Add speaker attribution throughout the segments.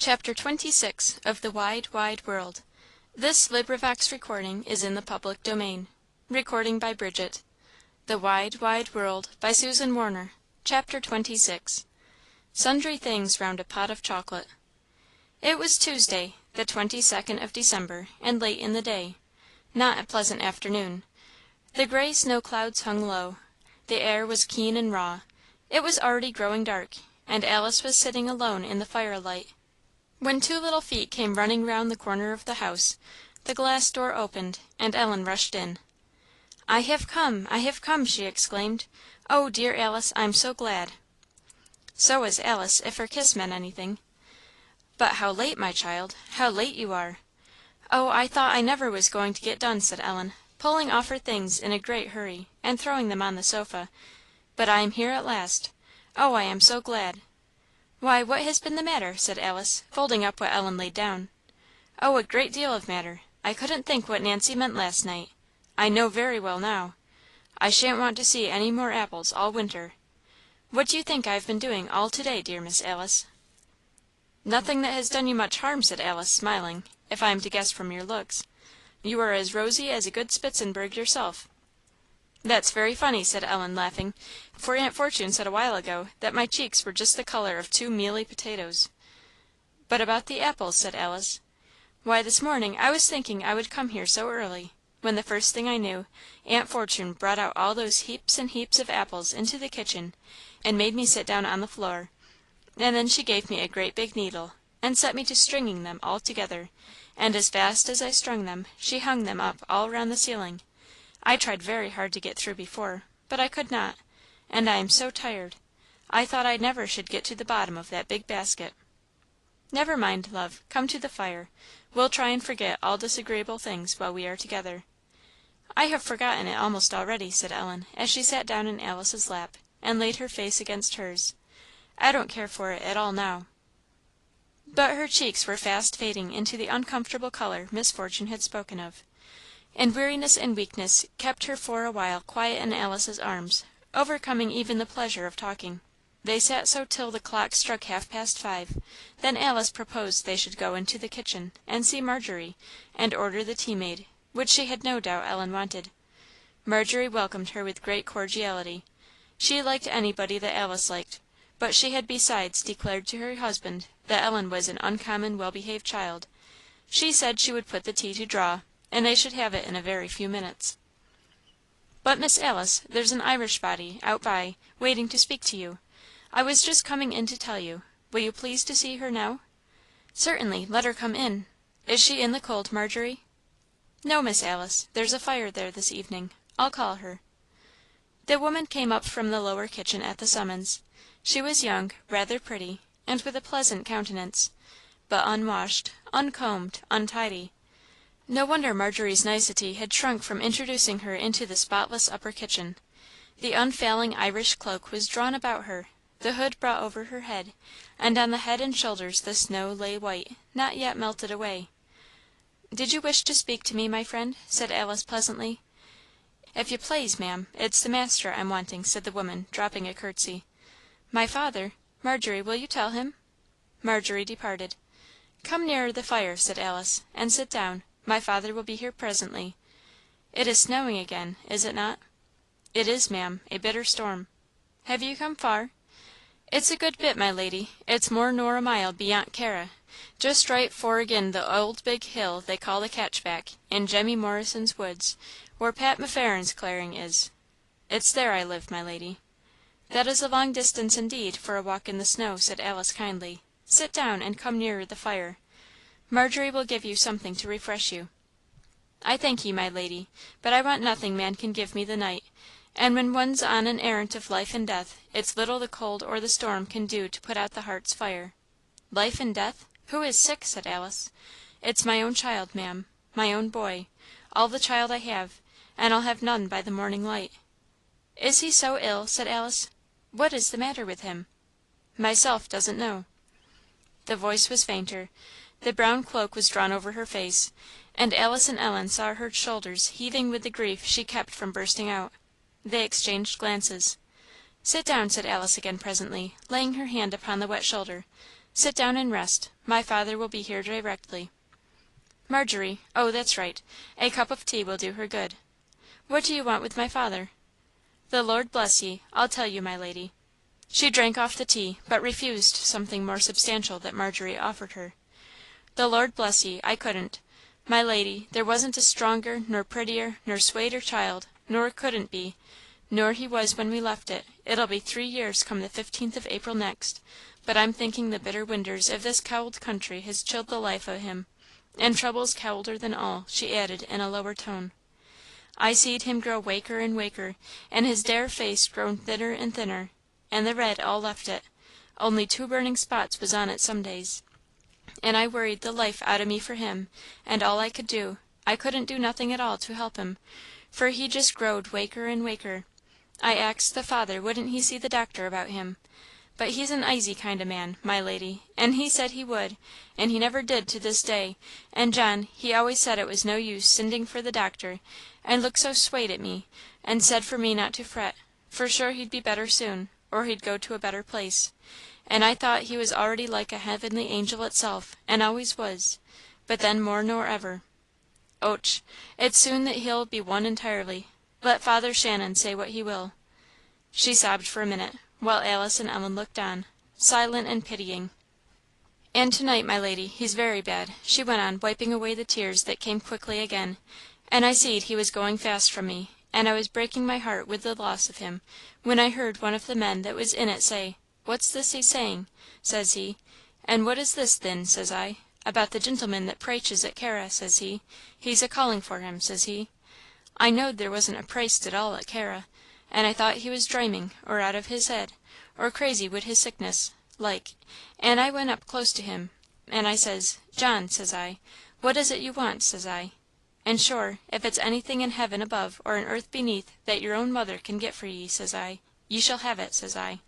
Speaker 1: CHAPTER XXVI. Of the Wide, Wide World. This recording is in the public domain. By Bridget. The Wide, Wide World, by Susan Warner. Chapter XXVI. Sundry Things Round a Pot of Chocolate. It was Tuesday, the 22nd of December, and late in the day. Not a pleasant afternoon. The grey snow clouds hung low. The air was keen and raw. It was already growing dark, and Alice was sitting alone in the firelight, when two little feet came running round the corner of the house. The glass door opened, and Ellen rushed in. "I have come! I have come!" she exclaimed. "Oh, dear Alice, I'm so glad!" So was Alice, if her kiss meant anything. "But how late, my child! How late you are!" "Oh, I thought I never was going to get done," said Ellen, pulling off her things in a great hurry, and throwing them on the sofa; "but I am here at last. Oh, I am so glad!" "Why, what has been the matter?" said Alice, folding up what Ellen laid down. "Oh, a great deal of matter. I couldn't think what Nancy meant last night. I know very well now. I shan't want to see any more apples all winter. What do you think I have been doing all to day, dear Miss Alice?" "Nothing that has done you much harm," said Alice, smiling, "if I am to guess from your looks. You are as rosy as a good Spitzenberg yourself." "That's very funny," said Ellen, laughing, "for Aunt Fortune said a while ago that my cheeks were just the colour of two mealy potatoes." "But about the apples?" said Alice. "Why, this morning I was thinking I would come here so early, when the first thing I knew, Aunt Fortune brought out all those heaps and heaps of apples into the kitchen, and made me sit down on the floor; and then she gave me a great big needle, and set me to stringing them all together, and as fast as I strung them, she hung them up all round the ceiling. I tried very hard to get through before, but I could not; and I am so tired, I thought I never should get to the bottom of that big basket." "Never mind, love; come to the fire. We'll try and forget all disagreeable things while we are together." "I have forgotten it almost already," said Ellen, as she sat down in Alice's lap, and laid her face against hers. "I don't care for it at all now." But her cheeks were fast fading into the uncomfortable colour Miss Fortune had spoken of, and weariness and weakness kept her for a while quiet in Alice's arms, overcoming even the pleasure of talking. They sat so till the clock struck 5:30; then Alice proposed they should go into the kitchen and see Margery, and order the tea made, which she had no doubt Ellen wanted. Margery welcomed her with great cordiality. She liked anybody that Alice liked, but she had besides declared to her husband that Ellen was an uncommon well behaved child. She said she would put the tea to draw, and they should have it in a very few minutes. "But, Miss Alice, there's an Irish body, out by, waiting to speak to you. I was just coming in to tell you. Will you please to see her now?" "Certainly; let her come in. Is she in the cold, Margery?" "No, Miss Alice; there's a fire there this evening. I'll call her." The woman came up from the lower kitchen at the summons. She was young, rather pretty, and with a pleasant countenance, but unwashed, uncombed, untidy. No wonder Margery's nicety had shrunk from introducing her into the spotless upper kitchen. The unfailing Irish cloak was drawn about her, the hood brought over her head, and on the head and shoulders the snow lay white, not yet melted away. "Did you wish to speak to me, my friend?" said Alice, pleasantly. "If you plase, ma'am, it's the master I'm wanting," said the woman, dropping a courtesy. "My father? Margery, will you tell him?" Margery departed. "Come nearer the fire," said Alice, "and sit down. My father will be here presently. It is snowing again, is it not?" "It is, ma'am; a bitter storm." "Have you come far?" "It's a good bit, my lady; it's more nor a mile beyant Carra; just right foragin the old big hill they call the Catchback, in Jemmy Morrison's woods, where Pat M'Farren's clearing is. It's there I live, my lady." "That is a long distance indeed, for a walk in the snow," said Alice, kindly. "Sit down, and come nearer the fire. Margery will give you something to refresh you." "I thank ye, my lady, but I want nothing man can give me the night; and when one's on an errand of life and death, it's little the cold or the storm can do to put out the heart's fire." "Life and death! Who is sick?" said Alice. "It's my own child, ma'am my own boy all the child I have; and I'll have none by the morning light." "Is he so ill?" said Alice. "What is the matter with him?" "Myself doesn't know." The voice was fainter, the brown cloak was drawn over her face, and Alice and Ellen saw her shoulders heaving with the grief she kept from bursting out. They exchanged glances. "Sit down," said Alice again presently, laying her hand upon the wet shoulder. Sit down and rest. My father will be here directly. Margery oh, that's right, a cup of tea will do her good. What do you want with my father?" "The Lord bless ye, I'll tell you, my lady." She drank off the tea, but refused something more substantial that Margery offered her. "The Lord bless ye, I couldn't. My lady, there wasn't a stronger, nor prettier, nor swaider child, nor couldn't be, nor he was when we left it. It'll be 3 years come the 15th of April next; but I'm thinking the bitter winters of this cowld country has chilled the life o' him. And trouble's cowlder than all," she added in a lower tone. "I seed him grow waker and waker, and his dare face grown thinner and thinner, and the red all left it; only 2 burning spots was on it some days. And I worried the life out o' me for him, and all I could do, I couldn't do nothing at all to help him, for he just growed waker and waker. I axed the father wouldn't he see the doctor about him; but he's an easy kind o' man, my lady, and he said he would, and he never did to this day; and John, he always said it was no use sending for the doctor, and looked so swate at me, and said for me not to fret, for sure he'd be better soon, or he'd go to a better place; and I thought he was already like a heavenly angel itself, and always was, but then more nor ever. Och, it's soon that he'll be one entirely, let Father Shannon say what he will." She sobbed for a minute, while Alice and Ellen looked on, silent and pitying. "And to night, my lady, he's very bad," she went on, wiping away the tears that came quickly again; "and I seed he was going fast from me, and I was breaking my heart with the loss of him, when I heard one of the men that was in it say, 'What's this he's saying?' says he. 'And what is this, thin?' says I. 'About the gintleman that praiches at Carra,' says he; 'he's a calling for him,' says he. I knowed there wasn't a praist at all at Carra, and I thought he was dryming, or out of his head, or crazy wid his sickness, like; and I went up close to him, and I says, 'John,' says I, 'what is it you want?' says I. 'And sure, if it's anything in heaven above or in earth beneath that your own mother can get for ye,' says I, 'ye shall have it,' says I.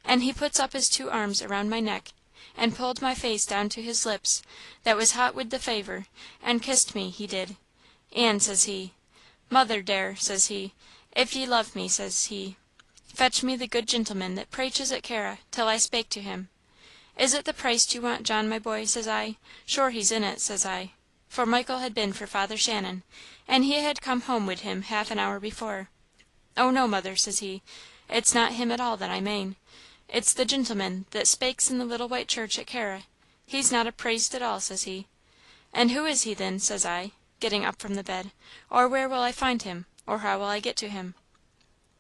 Speaker 1: And he puts up his 2 arms around my neck, and pulled my face down to his lips, that was hot wid the faver, and kissed me, he did; and, says he, 'Mother dear,' says he, 'if ye love me,' says he, 'fetch me the good gintleman that praiches at Carra, till I spake to him.' 'Is it the praist you want, John, my boy?' says I. 'Sure he's in it,' says I, for Michael had been for Father Shannon, and he had come home wid him half an hour before. 'Oh no, mother,' says he, 'it's not him at all that I mane; it's the gintleman that spakes in the little white church at Carra; he's not a praist at all,' says he. 'And who is he, thin?' says I, getting up from the bed, 'or where will I find him, or how will I get to him?'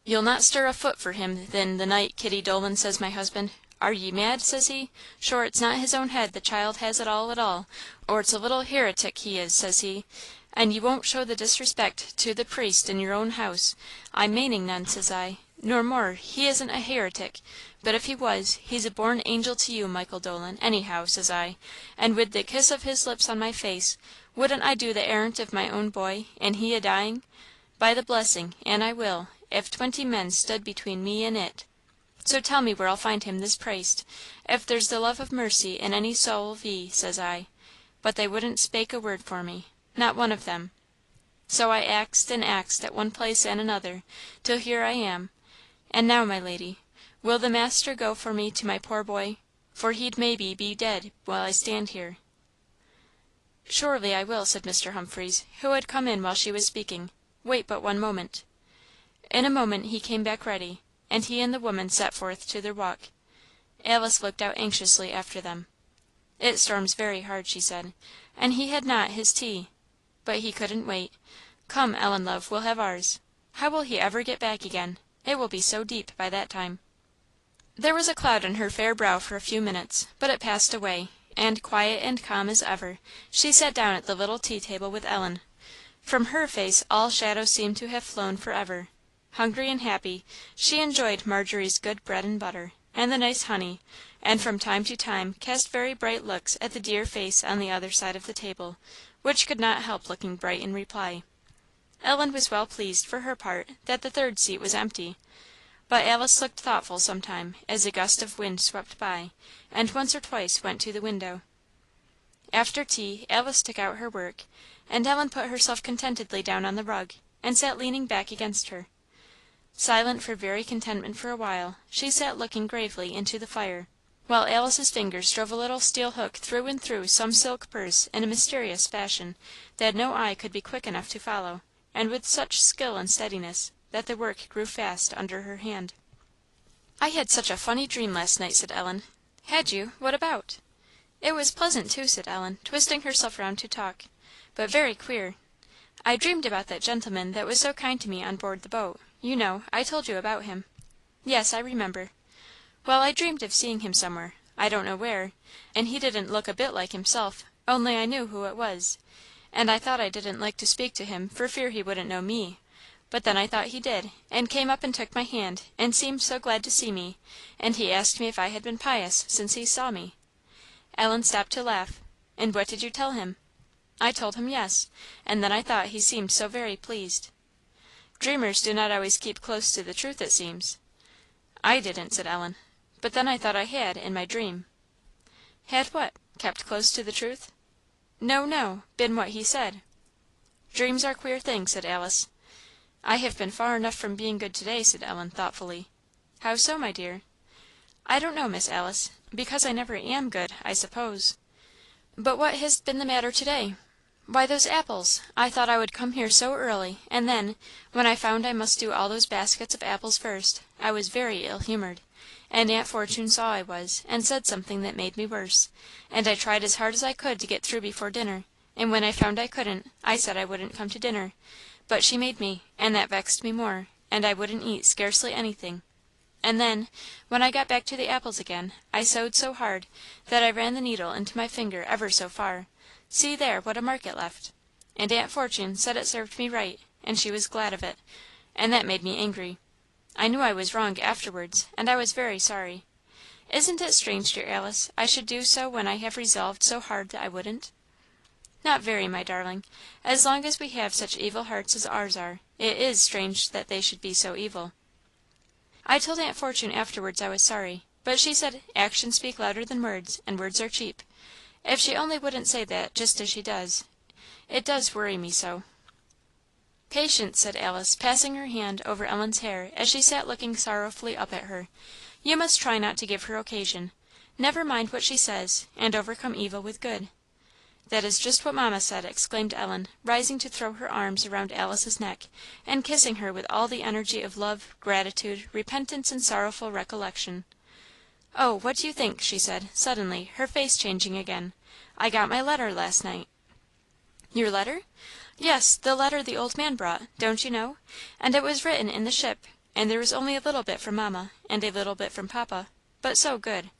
Speaker 1: 'You'll not stir a foot for him, thin, the night, Kitty Dolan,' says my husband. 'Are ye mad?' says he. 'Sure it's not his own head the child has at all, or it's a little hiritic he is,' says he; 'and ye won't show the disrespect to the priest in your own house. I'm maning none,' says I; 'nor more, he isn't a hiritic; but if he was, he's a born angel to you, Michael Dolan, anyhow,' says I; 'and wid the kiss of his lips on my face, wouldn't I do the arrant of my own boy, and he a dying? By the blessing, an' I will, if 20 men stood between me and it. So tell me where I'll find him, this praist, if there's the love of mercy in any soul of ye,' says I. But they wouldn't spake a word for me, not one of them. So I axed and axed at one place and another, till here I am. And now, my lady, will the master go for me to my poor boy? For he'd maybe be dead while I stand here." "Surely I will," said Mr. Humphreys, who had come in while she was speaking. "Wait but one moment." In a moment he came back ready, and he and the woman set forth to their walk. Alice looked out anxiously after them. "It storms very hard," she said, "and he had not his tea. But he couldn't wait. Come, Ellen, love, we'll have ours. How will he ever get back again? It will be so deep by that time." There was a cloud on her fair brow for a few minutes, but it passed away, and, quiet and calm as ever, she sat down at the little tea table with Ellen. From her face all shadows seemed to have flown for ever. Hungry and happy, she enjoyed Margery's good bread and butter, and the nice honey, and from time to time cast very bright looks at the dear face on the other side of the table, which could not help looking bright in reply. Ellen was well pleased, for her part, that the third seat was empty; but Alice looked thoughtful sometime as a gust of wind swept by, and once or twice went to the window. After tea Alice took out her work, and Ellen put herself contentedly down on the rug, and sat leaning back against her. Silent for very contentment for a while, she sat looking gravely into the fire. while Alice's fingers drove a little steel hook through and through some silk purse in a mysterious fashion that no eye could be quick enough to follow, and with such skill and steadiness that the work grew fast under her hand. "I had such a funny dream last night," said Ellen. "Had you? What about?" "It was pleasant, too," said Ellen, twisting herself round to talk, "but very queer. I dreamed about that gentleman that was so kind to me on board the boat you know, I told you about him." "Yes, I remember." "Well, I dreamed of seeing him somewhere I don't know where and he didn't look a bit like himself, only I knew who it was; and I thought I didn't like to speak to him for fear he wouldn't know me; but then I thought he did, and came up and took my hand, and seemed so glad to see me, and he asked me if I had been pious since he saw me." Ellen stopped to laugh. "And what did you tell him?" "I told him yes, and then I thought he seemed so very pleased." "Dreamers do not always keep close to the truth, it seems." "I didn't," said Ellen, "but then I thought I had, in my dream." "Had what? Kept close to the truth?" No, been what he said." "Dreams are queer things," said Alice. "I have been far enough from being good to day," said Ellen, thoughtfully. "How so, my dear?" "I don't know, Miss Alice because I never am good, I suppose." "But what has been the matter to day?" "Why, those apples! I thought I would come here so early, and then, when I found I must do all those baskets of apples first, I was very ill humoured; and Aunt Fortune saw I was, and said something that made me worse; and I tried as hard as I could to get through before dinner; and when I found I couldn't, I said I wouldn't come to dinner; but she made me, and that vexed me more, and I wouldn't eat scarcely anything; and then, when I got back to the apples again, I sewed so hard that I ran the needle into my finger ever so far see there, what a mark it left! And Aunt Fortune said it served me right, and she was glad of it, and that made me angry. I knew I was wrong afterwards, and I was very sorry. Isn't it strange, dear Alice, I should do so when I have resolved so hard that I wouldn't?" "Not very, my darling. As long as we have such evil hearts as ours are, it is strange that they should be so evil." "I told Aunt Fortune afterwards I was sorry, but she said, 'Actions speak louder than words, and words are cheap.' If she only wouldn't say that just as she does! It does worry me so." "Patience," said Alice, passing her hand over Ellen's hair as she sat looking sorrowfully up at her; "you must try not to give her occasion. Never mind what she says, and overcome evil with good." "That is just what Mamma said!" exclaimed Ellen, rising to throw her arms around Alice's neck, and kissing her with all the energy of love, gratitude, repentance, and sorrowful recollection. "Oh, what do you think?" she said, suddenly, her face changing again. "I got my letter last night." "Your letter?" "Yes, the letter the old man brought, don't you know? And it was written in the ship, and there was only a little bit from Mamma, and a little bit from Papa, but so good.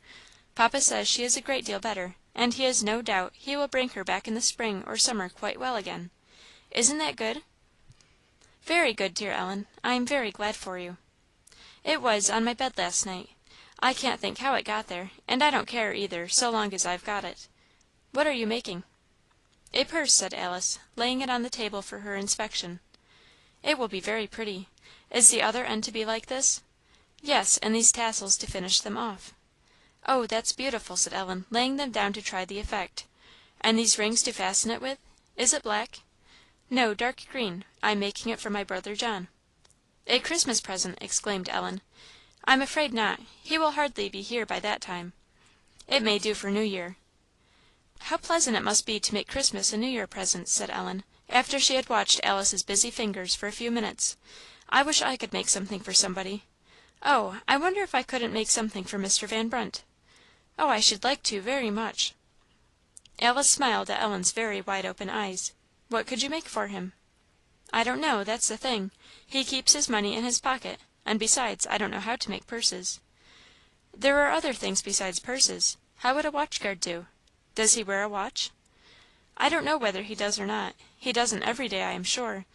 Speaker 1: Papa says she is a great deal better, and he has no doubt he will bring her back in the spring or summer quite well again. Isn't that good?" "Very good, dear Ellen. I am very glad for you." "It was, on my bed last night. I can't think how it got there, and I don't care either, so long as I've got it. What are you making?" "A purse," said Alice, laying it on the table for her inspection. "It will be very pretty. Is the other end to be like this?" "Yes, and these tassels to finish them off." "Oh, that's beautiful!" said Ellen, laying them down to try the effect. "And these rings to fasten it with? Is it black?" "No, dark green. I am making it for my brother John." "A Christmas present!" exclaimed Ellen. "I'm afraid not; he will hardly be here by that time. It may do for New Year." "How pleasant it must be to make Christmas and New Year presents!" said Ellen, after she had watched Alice's busy fingers for a few minutes. "I wish I could make something for somebody. Oh, I wonder if I couldn't make something for Mr. Van Brunt? Oh, I should like to, very much." Alice smiled at Ellen's very wide open eyes. "What could you make for him?" "I don't know that's the thing. He keeps his money in his pocket; and besides, I don't know how to make purses." "There are other things besides purses. How would a watch guard do? Does he wear a watch?" "I don't know whether he does or not. He doesn't every day, I am sure;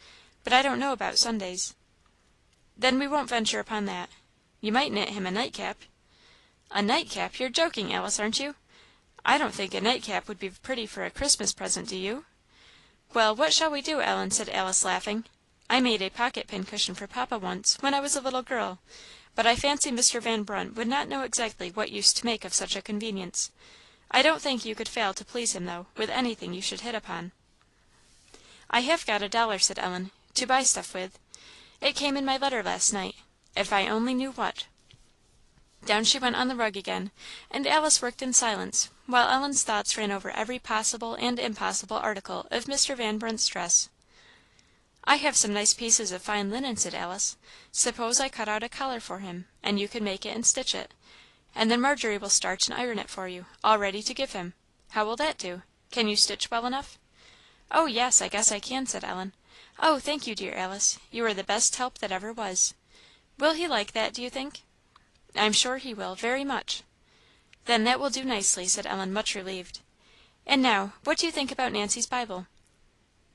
Speaker 1: but I don't know about Sundays." "Then we won't venture upon that. You might knit him a nightcap." "A nightcap! You're joking, Alice, aren't you? I don't think a nightcap would be pretty for a Christmas present, do you?" "Well, what shall we do, Ellen?" said Alice, laughing. "I made a pocket pincushion for Papa once, when I was a little girl; but I fancy Mr. Van Brunt would not know exactly what use to make of such a convenience. I don't think you could fail to please him, though, with anything you should hit upon." "I have got $1," said Ellen, "to buy stuff with. It came in my letter last night. If I only knew what!" Down she went on the rug again, and Alice worked in silence, while Ellen's thoughts ran over every possible and impossible article of Mr. Van Brunt's dress. "I have some nice pieces of fine linen," said Alice. "Suppose I cut out a collar for him, and you can make it and stitch it; and then Margery will starch and iron it for you, all ready to give him. How will that do? Can you stitch well enough?" "Oh, yes, I guess I can," said Ellen. "Oh, thank you, dear Alice; you are the best help that ever was. Will he like that, do you think?" "I'm sure he will, very much." "Then that will do nicely," said Ellen, much relieved. "And now, what do you think about Nancy's Bible?"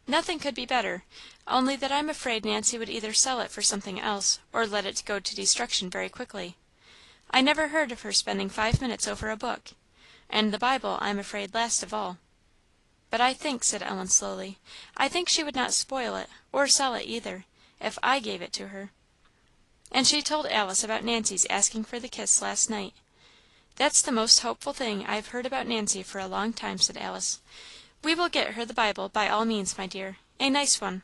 Speaker 1: "Nothing could be better, only that I'm afraid Nancy would either sell it for something else, or let it go to destruction very quickly. I never heard of her spending 5 minutes over a book; and the Bible, I'm afraid, last of all. But I think," said Ellen, slowly, "I think she would not spoil it, or sell it either, if I gave it to her." And she told Alice about Nancy's asking for the kiss last night. "That's the most hopeful thing I have heard about Nancy for a long time," said Alice. "We will get her the Bible, by all means, my dear, a nice one;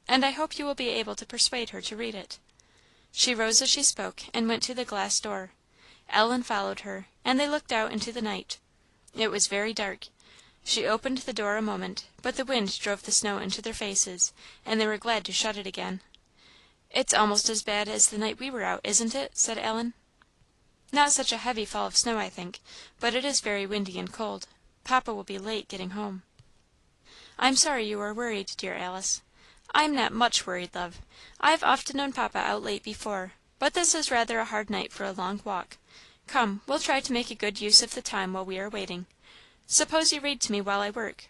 Speaker 1: and I hope you will be able to persuade her to read it." She rose as she spoke, and went to the glass door. Ellen followed her, and they looked out into the night. It was very dark. She opened the door a moment, but the wind drove the snow into their faces, and they were glad to shut it again. "It's almost as bad as the night we were out, isn't it?" said Ellen. "Not such a heavy fall of snow, I think, but it is very windy and cold. Papa will be late getting home." "I'm sorry you are worried, dear Alice." "I'm not much worried, love. I've often known Papa out late before, but this is rather a hard night for a long walk. Come, we'll try to make a good use of the time while we are waiting. Suppose you read to me while I work."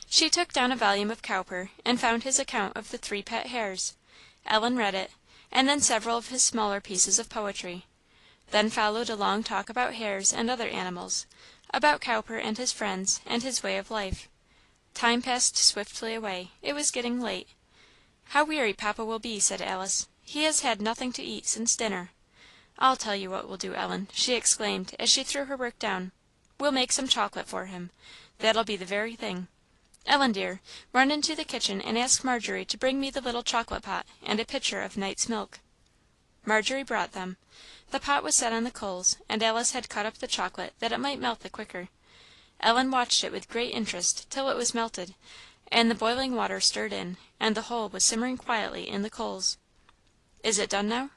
Speaker 1: She took down a volume of Cowper, and found his account of the 3 pet hares. Ellen read it, and then several of his smaller pieces of poetry. Then followed a long talk about hares and other animals, about Cowper and his friends, and his way of life. Time passed swiftly away; it was getting late. "How weary Papa will be," said Alice; "he has had nothing to eat since dinner. I'll tell you what we'll do, Ellen," she exclaimed, as she threw her work down; "we'll make some chocolate for him. That'll be the very thing. Ellen, dear, run into the kitchen and ask Margery to bring me the little chocolate pot and a pitcher of night's milk." Margery brought them. The pot was set on the coals, and Alice had cut up the chocolate that it might melt the quicker. Ellen watched it with great interest till it was melted, and the boiling water stirred in, and the whole was simmering quietly in the coals. "Is it done now?"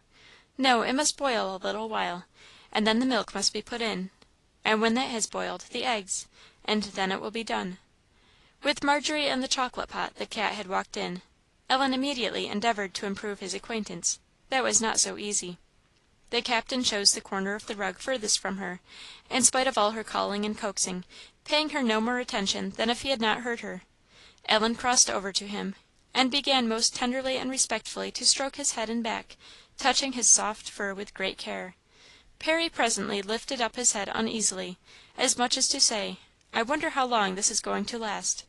Speaker 1: "No, it must boil a little while, and then the milk must be put in, and when that has boiled, the eggs, and then it will be done." With Margery and the chocolate pot the cat had walked in. Ellen immediately endeavoured to improve his acquaintance. That was not so easy. The captain chose the corner of the rug furthest from her, in spite of all her calling and coaxing, paying her no more attention than if he had not heard her. Ellen crossed over to him, and began most tenderly and respectfully to stroke his head and back, touching his soft fur with great care. Parry presently lifted up his head uneasily, as much as to say, "I wonder how long this is going to last?"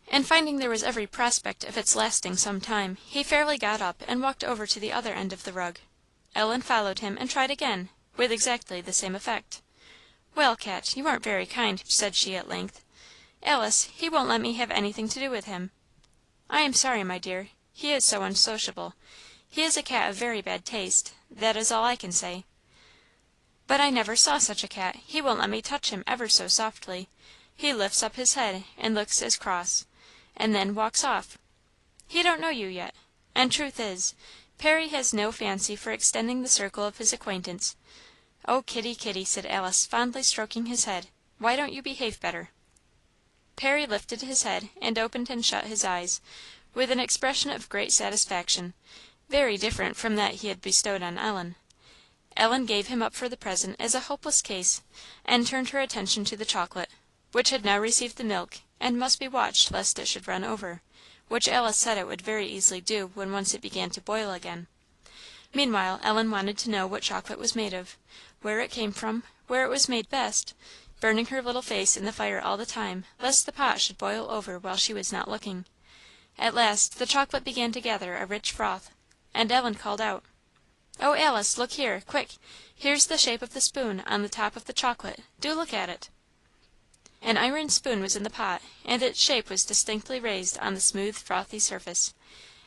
Speaker 1: And finding there was every prospect of its lasting some time, he fairly got up and walked over to the other end of the rug. Ellen followed him and tried again, with exactly the same effect. "Well, Cat, you aren't very kind," said she at length. "Alice, he won't let me have anything to do with him." "I am sorry, my dear; he is so unsociable. He is a cat of very bad taste, that is all I can say." "But I never saw such a cat; he won't let me touch him ever so softly. He lifts up his head, and looks as cross, and then walks off. He don't know you yet; and truth is, Parry has no fancy for extending the circle of his acquaintance. Oh, Kitty, Kitty!" said Alice, fondly stroking his head, "why don't you behave better?" Parry lifted his head, and opened and shut his eyes, with an expression of great satisfaction, very different from that he had bestowed on Ellen. Ellen gave him up for the present as a hopeless case, and turned her attention to the chocolate, which had now received the milk, and must be watched lest it should run over, which Alice said it would very easily do when once it began to boil again. Meanwhile, Ellen wanted to know what chocolate was made of, where it came from, where it was made best, burning her little face in the fire all the time, lest the pot should boil over while she was not looking. At last the chocolate began to gather a rich froth, and Ellen called out, "Oh, Alice, look here, quick! Here's the shape of the spoon on the top of the chocolate; do look at it." An iron spoon was in the pot, and its shape was distinctly raised on the smooth frothy surface.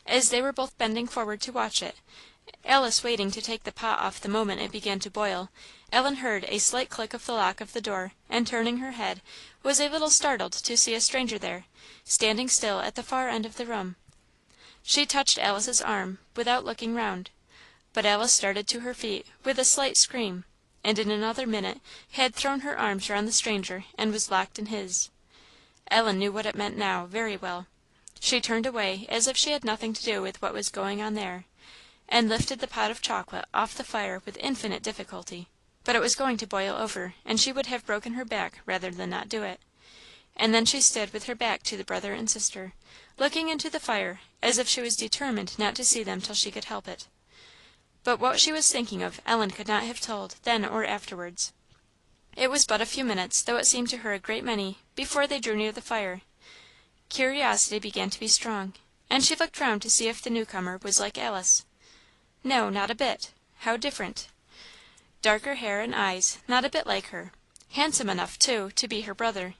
Speaker 1: As they were both bending forward to watch it, Alice waiting to take the pot off the moment it began to boil, Ellen heard a slight click of the lock of the door, and turning her head, was a little startled to see a stranger there, standing still at the far end of the room. She touched Alice's arm, without looking round, but Alice started to her feet with a slight scream, and in another minute had thrown her arms round the stranger and was locked in his. Ellen knew what it meant now, very well. She turned away as if she had nothing to do with what was going on there, and lifted the pot of chocolate off the fire with infinite difficulty; but it was going to boil over, and she would have broken her back rather than not do it. And then she stood with her back to the brother and sister, looking into the fire as if she was determined not to see them till she could help it. But what she was thinking of, Ellen could not have told, then or afterwards. It was but a few minutes, though it seemed to her a great many, before they drew near the fire. Curiosity began to be strong, and she looked round to see if the new comer was like Alice. No, not a bit. How different! Darker hair and eyes, not a bit like her; handsome enough, too, to be her brother.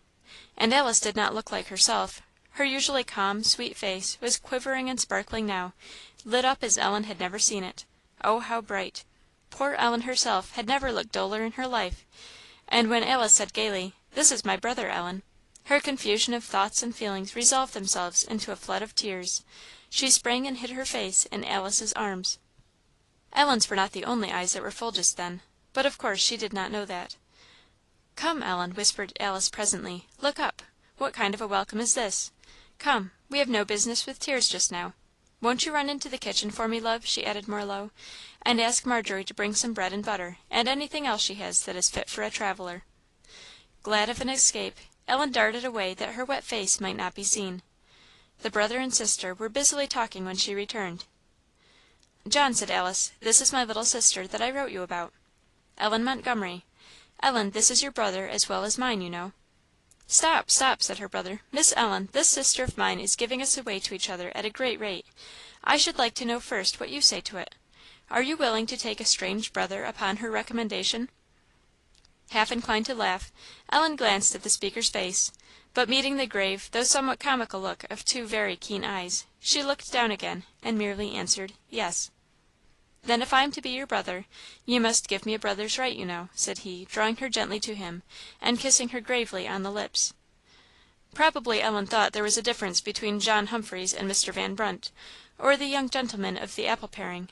Speaker 1: And Alice did not look like herself; her usually calm, sweet face was quivering and sparkling now, lit up as Ellen had never seen it. Oh, how bright! Poor Ellen herself had never looked duller in her life; and when Alice said gaily, "This is my brother, Ellen," her confusion of thoughts and feelings resolved themselves into a flood of tears. She sprang and hid her face in Alice's arms. Ellen's were not the only eyes that were full just then, but of course she did not know that. "Come, Ellen," whispered Alice presently, "look up. What kind of a welcome is this? Come, we have no business with tears just now. Won't you run into the kitchen for me, love?" she added more low, "and ask Margery to bring some bread and butter, and anything else she has that is fit for a traveller." Glad of an escape, Ellen darted away that her wet face might not be seen. The brother and sister were busily talking when she returned. "John," said Alice, "this is my little sister that I wrote you about. Ellen Montgomery. Ellen, this is your brother as well as mine, you know." "Stop, stop," said her brother. "Miss Ellen, this sister of mine is giving us away to each other at a great rate. I should like to know first what you say to it. Are you willing to take a strange brother upon her recommendation?" Half inclined to laugh, Ellen glanced at the speaker's face, but meeting the grave though somewhat comical look of two very keen eyes, she looked down again, and merely answered, "Yes." "Then if I am to be your brother, you must give me a brother's right, you know," said he, drawing her gently to him, and kissing her gravely on the lips. Probably Ellen thought there was a difference between John Humphreys and Mr. Van Brunt, or the young gentleman of the apple paring;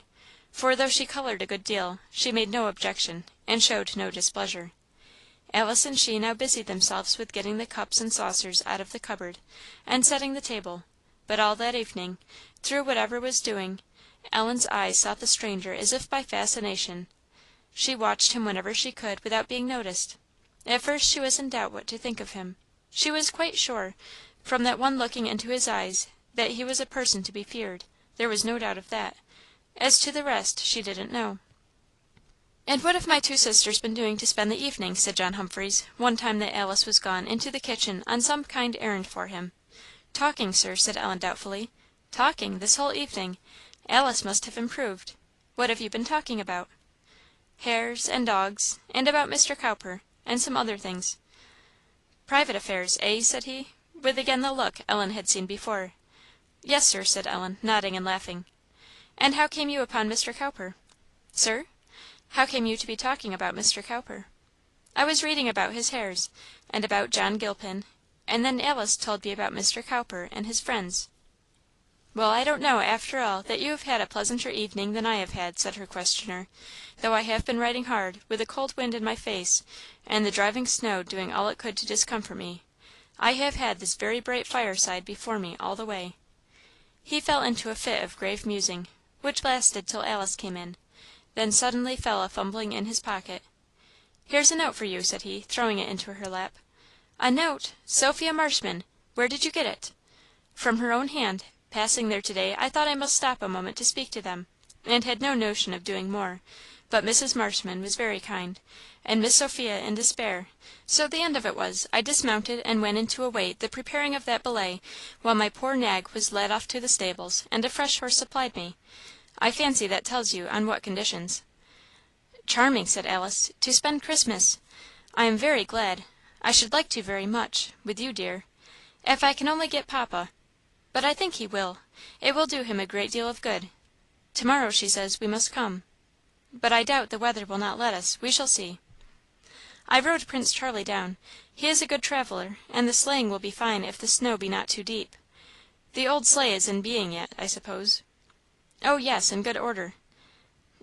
Speaker 1: for though she coloured a good deal, she made no objection, and showed no displeasure. Alice and she now busied themselves with getting the cups and saucers out of the cupboard, and setting the table; but all that evening, through whatever was doing, Ellen's eyes sought the stranger as if by fascination. She watched him whenever she could without being noticed. At first she was in doubt what to think of him. She was quite sure, from that one looking into his eyes, that he was a person to be feared; there was no doubt of that. As to the rest, she didn't know. "And what have my two sisters been doing to spend the evening?" said John Humphreys, one time that Alice was gone into the kitchen on some kind errand for him. "Talking, Sir," said Ellen, doubtfully. "Talking! this whole evening! Alice must have improved. What have you been talking about?" "Hares, and dogs, and about Mr. Cowper, and some other things." "Private affairs, eh?" said he, with again the look Ellen had seen before. "Yes, Sir," said Ellen, nodding and laughing. "And how came you upon Mr. Cowper?" "Sir? How came you to be talking about Mr. Cowper?" "I was reading about his hares, and about John Gilpin, and then Alice told me about Mr. Cowper and his friends." "Well, I don't know, after all, that you have had a pleasanter evening than I have had," said her questioner, "though I have been riding hard, with a cold wind in my face, and the driving snow doing all it could to discomfort me. I have had this very bright fireside before me all the way." He fell into a fit of grave musing, which lasted till Alice came in, then suddenly fell a fumbling in his pocket. "Here's a note for you," said he, throwing it into her lap. "A note! Sophia Marshman! Where did you get it?" "From her own hand. Passing there to day, I thought I must stop a moment to speak to them, and had no notion of doing more; but Mrs. Marshman was very kind, and Miss Sophia in despair; so the end of it was, I dismounted and went in to await the preparing of that belay, while my poor nag was led off to the stables, and a fresh horse supplied me. I fancy that tells you on what conditions." "Charming!" said Alice; "to spend Christmas! I am very glad. I should like to very much, with you, dear. If I can only get Papa but I think he will. It will do him a great deal of good." To morrow, she says, we must come. But I doubt the weather will not let us. We shall see. I rode Prince Charlie down. He is a good traveller, and the sleighing will be fine if the snow be not too deep. The old sleigh is in being yet, I suppose?" "Oh, yes, in good order."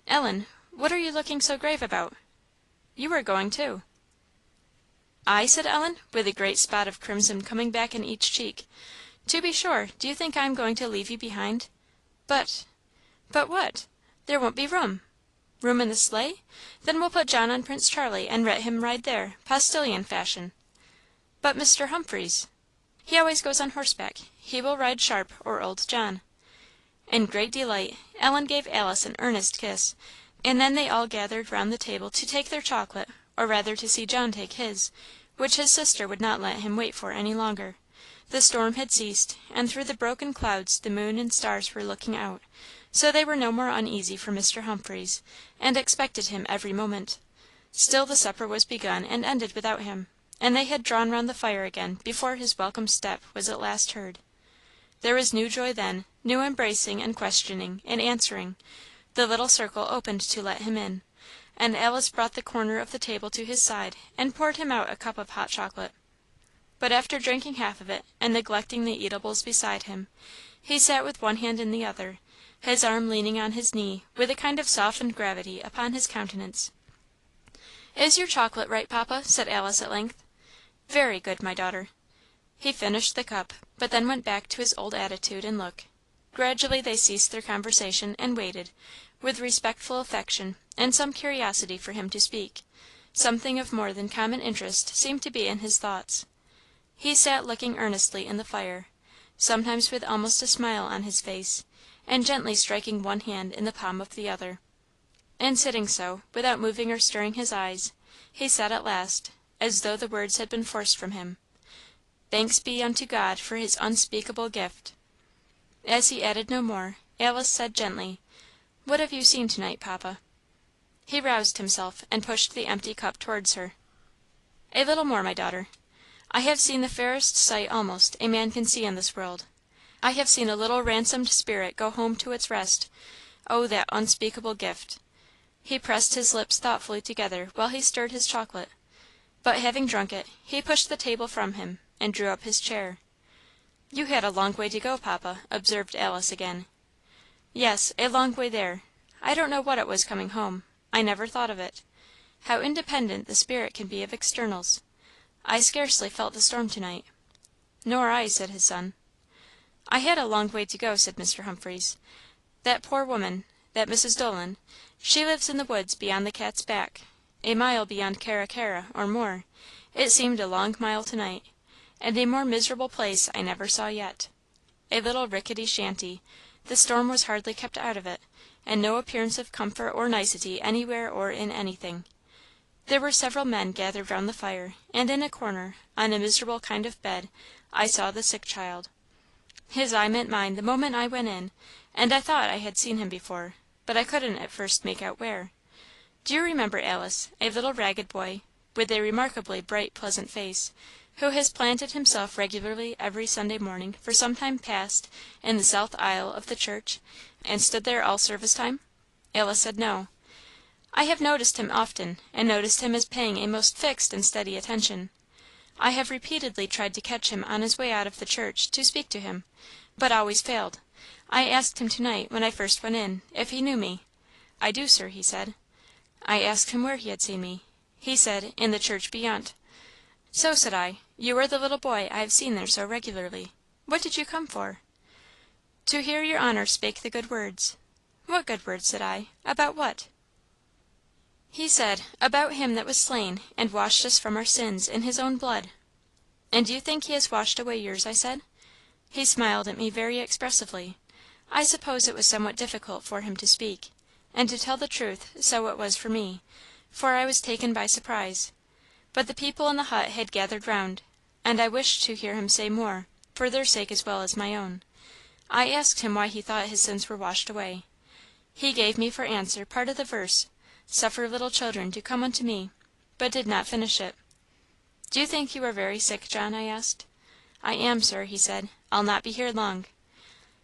Speaker 1: "Ellen, what are you looking so grave about? You are going too." "I?" said Ellen, with a great spot of crimson coming back in each cheek. "To be sure; do you think I am going to leave you behind?" "But" "But what?" "There won't be room." "Room in the sleigh? Then we'll put John on Prince Charlie, and let him ride there, postillion fashion." "But Mr. Humphreys?" "He always goes on horseback; he will ride Sharp or old John." In great delight, Ellen gave Alice an earnest kiss, and then they all gathered round the table to take their chocolate, or rather to see John take his, which his sister would not let him wait for any longer. The storm had ceased, and through the broken clouds the moon and stars were looking out, so they were no more uneasy for Mr. Humphreys, and expected him every moment. Still the supper was begun and ended without him, and they had drawn round the fire again before his welcome step was at last heard. There was new joy then, new embracing and questioning and answering. The little circle opened to let him in, and Alice brought the corner of the table to his side and poured him out a cup of hot chocolate. But after drinking half of it, and neglecting the eatables beside him, he sat with one hand in the other, his arm leaning on his knee, with a kind of softened gravity upon his countenance. "Is your chocolate right, Papa?" said Alice at length. "Very good, my daughter." He finished the cup, but then went back to his old attitude and look. Gradually they ceased their conversation, and waited, with respectful affection and some curiosity for him to speak. Something of more than common interest seemed to be in his thoughts. He sat looking earnestly in the fire, sometimes with almost a smile on his face, and gently striking one hand in the palm of the other. And sitting so, without moving or stirring his eyes, he said at last, as though the words had been forced from him, "Thanks be unto God for his unspeakable gift." As he added no more, Alice said gently, "What have you seen to night, Papa?" He roused himself, and pushed the empty cup towards her. "A little more, my daughter. I have seen the fairest sight almost a man can see in this world. I have seen a little ransomed spirit go home to its rest. Oh, that unspeakable gift!" He pressed his lips thoughtfully together while he stirred his chocolate. But having drunk it, he pushed the table from him, and drew up his chair. "You had a long way to go, Papa," observed Alice again. "Yes, a long way there. I don't know what it was coming home. I never thought of it. How independent the spirit can be of externals. I scarcely felt the storm to night." "Nor I," said his son. "I had a long way to go," said Mr. Humphreys. "That poor woman that Mrs. Dolan she lives in the woods beyond the Cat's Back, a mile beyond Carra Carra, or more; it seemed a long mile to night; and a more miserable place I never saw yet. A little rickety shanty; the storm was hardly kept out of it, and no appearance of comfort or nicety anywhere or in anything. There were several men gathered round the fire, and in a corner, on a miserable kind of bed, I saw the sick child. His eye met mine the moment I went in, and I thought I had seen him before, but I couldn't at first make out where. Do you remember, Alice, a little ragged boy, with a remarkably bright pleasant face, who has planted himself regularly every Sunday morning for some time past in the south aisle of the church, and stood there all service time?" Alice said no. "I have noticed him often, and noticed him as paying a most fixed and steady attention. I have repeatedly tried to catch him on his way out of the church, to speak to him, but always failed. I asked him to night, when I first went in, if he knew me. 'I do, Sir,' he said. I asked him where he had seen me. He said, 'In the church beyant.' 'So,' said I, 'you are the little boy I have seen there so regularly. What did you come for?' 'To hear your honour spake the good words.' 'What good words?' said I. 'About what?' He said, 'About him that was slain, and washed us from our sins in his own blood.' 'And do you think he has washed away yours?' I said. He smiled at me very expressively. I suppose it was somewhat difficult for him to speak; and to tell the truth, so it was for me, for I was taken by surprise. But the people in the hut had gathered round, and I wished to hear him say more, for their sake as well as my own. I asked him why he thought his sins were washed away. He gave me for answer part of the verse, 'Suffer little children to come unto me,' but did not finish it. 'Do you think you are very sick, John?' I asked. 'I am, Sir,' he said. 'I'll not be here long.'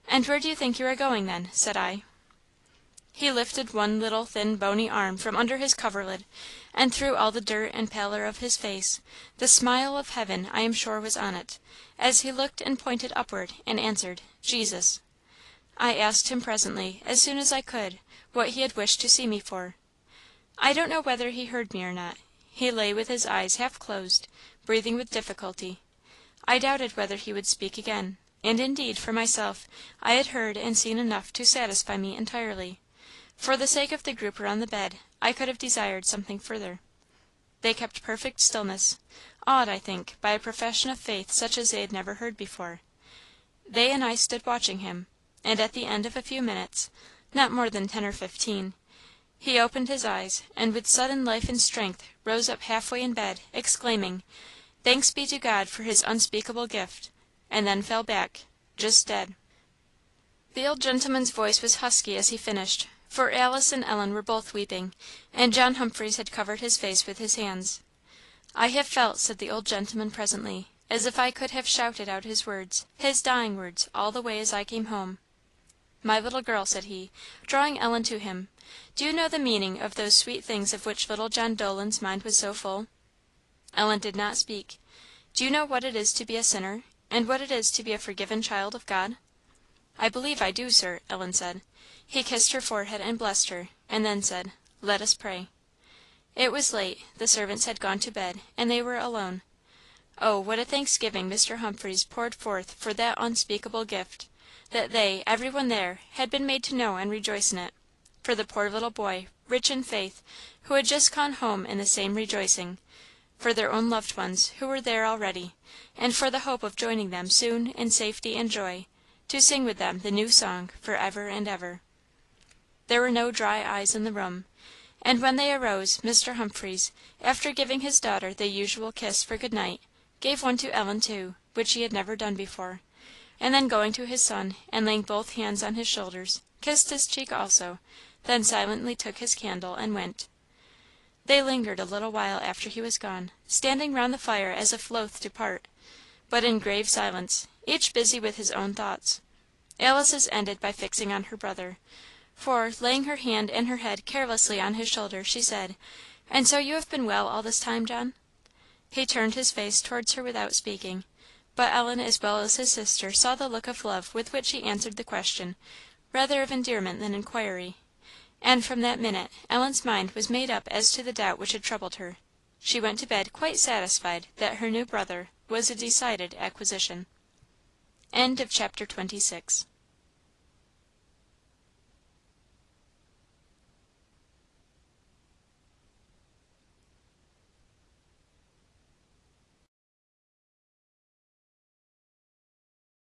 Speaker 1: 'And where do you think you are going, then?' said I. He lifted one little thin bony arm from under his coverlid, and through all the dirt and pallor of his face, the smile of heaven I am sure was on it, as he looked and pointed upward, and answered, "Jesus." I asked him presently, as soon as I could, what he had wished to see me for. I don't know whether he heard me or not. He lay with his eyes half closed, breathing with difficulty. I doubted whether he would speak again; and indeed, for myself, I had heard and seen enough to satisfy me entirely. For the sake of the group around the bed, I could have desired something further. They kept perfect stillness, awed, I think, by a profession of faith such as they had never heard before. They and I stood watching him, and at the end of a few minutes not more than 10 or 15 he opened his eyes, and with sudden life and strength rose up half way in bed, exclaiming, "Thanks be to God for his unspeakable gift!" and then fell back, just dead. The old gentleman's voice was husky as he finished, for Alice and Ellen were both weeping, and John Humphreys had covered his face with his hands. "I have felt," said the old gentleman presently, "as if I could have shouted out his words, his dying words, all the way as I came home. My little girl," said he, drawing Ellen to him, "do you know the meaning of those sweet things of which little John Dolan's mind was so full?" Ellen did not speak. "Do you know what it is to be a sinner, and what it is to be a forgiven child of God?" "I believe I do, Sir," Ellen said. He kissed her forehead and blessed her, and then said, "Let us pray." It was late; the servants had gone to bed, and they were alone. Oh, what a thanksgiving Mr. Humphreys poured forth for that unspeakable gift! that they, every one there, had been made to know and rejoice in it; for the poor little boy, rich in faith, who had just gone home in the same rejoicing; for their own loved ones, who were there already; and for the hope of joining them soon in safety and joy, to sing with them the new song for ever and ever. There were no dry eyes in the room; and when they arose, Mr. Humphreys, after giving his daughter the usual kiss for good night, gave one to Ellen too, which he had never done before; and then going to his son, and laying both hands on his shoulders, kissed his cheek also, then silently took his candle and went. They lingered a little while after he was gone, standing round the fire as if loath to part, but in grave silence, each busy with his own thoughts. Alice's ended by fixing on her brother, for, laying her hand and her head carelessly on his shoulder, she said, "And so you have been well all this time, John?" He turned his face towards her without speaking, but Ellen as well as his sister saw the look of love with which he answered the question, rather of endearment than inquiry; and from that minute Ellen's mind was made up as to the doubt which had troubled her. She went to bed quite satisfied that her new brother was a decided acquisition. CHAPTER XXVII.